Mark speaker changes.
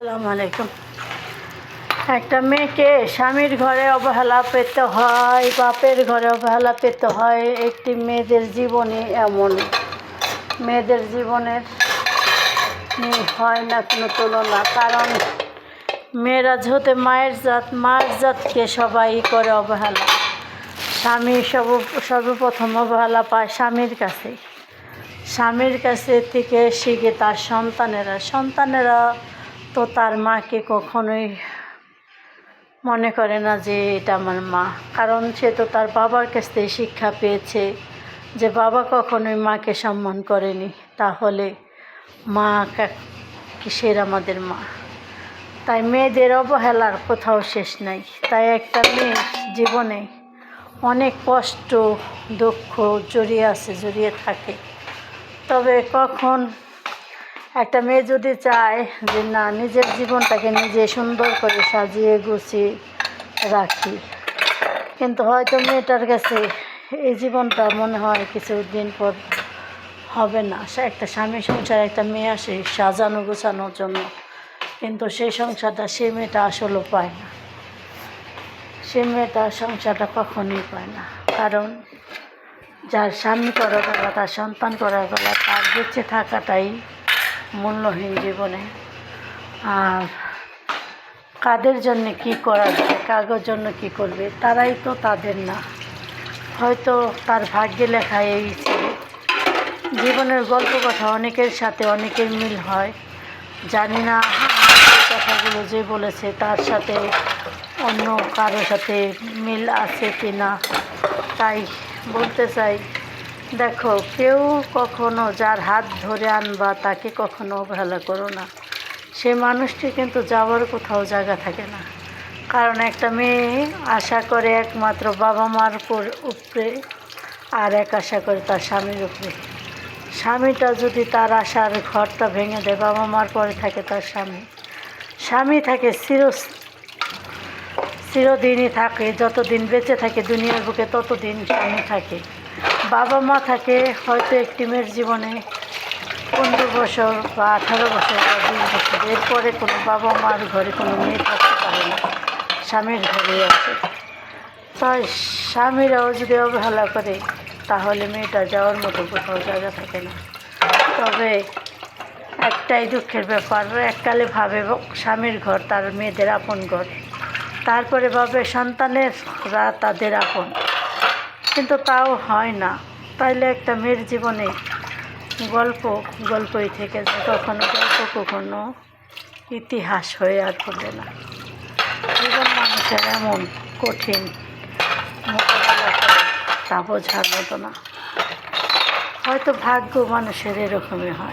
Speaker 1: আসসালামু আলাইকুম। একটা মেয়েকে স্বামীর ঘরে অবহেলা পেতে হয়, বাপের ঘরে অবহেলা পেতে হয়। একটি মেয়েদের জীবনে এমন, মেয়েদের জীবনের হয় না কোনো তুলনা। কারণ মেয়েরা যেহেতু মায়ের জাতকে সবাই করে অবহেলা। স্বামী সর্বপ্রথম অবহেলা পায় স্বামীর কাছে থেকে শিখে তার সন্তানেরা তো তার মাকে কখনোই মনে করে না যে এটা আমার মা। কারণ সে তো তার বাবার কাছ থেকে শিক্ষা পেয়েছে যে বাবা কখনোই মাকে সম্মান করেনি, তাহলে মা কিসের আমাদের মা। তাই মেয়েদের অবহেলার কোথাও শেষ নাই। তাই একটা মেয়ের জীবনে অনেক কষ্ট দুঃখ জড়িয়ে থাকে। তবে কখন একটা মেয়ে যদি চায় যে না, নিজের জীবনটাকে নিজে সুন্দর করে সাজিয়ে গুছিয়ে রাখি, কিন্তু হয়তো মেয়েটার কাছে এই জীবনটা মনে হয় কিছুদিন পর হবে না। একটা স্বামী সংসার একটা মেয়ে আসে সাজানো গোছানোর জন্য, কিন্তু সেই সংসারটা সেই মেয়েটা আসলেও পায় না। সে মেয়েটা সংসারটা কখনোই পায় না। কারণ যার স্বামী করা গেল, তার সন্তান করা গেল, তার বেঁচে থাকাটাই মূল্যহীন জীবনে। আর কাদের জন্য কি করা যায়, কাগজ জন্য কি করবে, তারাই তো তাদের না। হয়তো তার ভাগ্যে লেখা এই ছিল। জীবনের গল্প কথা অনেকের সাথে অনেকের মিল হয়, জানি না এই কথাগুলো যে বলেছে তার সাথে অন্য কারোর সাথে মিল আছে কি না। তাই বলতে চাই, দেখো, কেউ কখনো যার হাত ধরে আনবা তাকে কখনো অবহেলা করো না। সে মানুষটি কিন্তু যাওয়ার কোথাও জায়গা থাকে না। কারণ একটা মেয়ে আশা করে একমাত্র বাবা মার উপরে, আর এক আশা করে তার স্বামীর উপরে। স্বামীটা যদি তার আশার ঘরটা ভেঙে দেয়, বাবা মার পরে থাকে তার স্বামী থাকে চিরদিনই থাকে। যতদিন বেঁচে থাকে দুনিয়ার বুকে ততদিন স্বামী থাকে। বাবা মা থাকে হয়তো একটি মেয়ের জীবনে 15 বছর বা 18 বছর বা 20 বছর। এরপরে কোনো বাবা মার ঘরে কোনো মেয়ে থাকতে পারে না, স্বামীর ঘরেই আছে। তাই স্বামীরাও যদি অবহেলা করে তাহলে মেয়েটা যাওয়ার মতো কোথাও জায়গা থাকে না। তবে একটাই দুঃখের ব্যাপার, এককালে ভাবে স্বামীর ঘর তার মেয়েদের আপন ঘর, তারপরে ভাবে সন্তানেরা তাদের আপন, কিন্তু তাও হয় না। তাইলে একটা মেয়ের জীবনে গল্পই থেকে যায়, কখনো গল্প কখনো ইতিহাস হয়ে আর পড়বে না। জীবন মানুষের এমন কঠিন, মোকাবেলা করে তা বোঝার মতো না। হয়তো ভাগ্য মানুষের এরকমই হয়।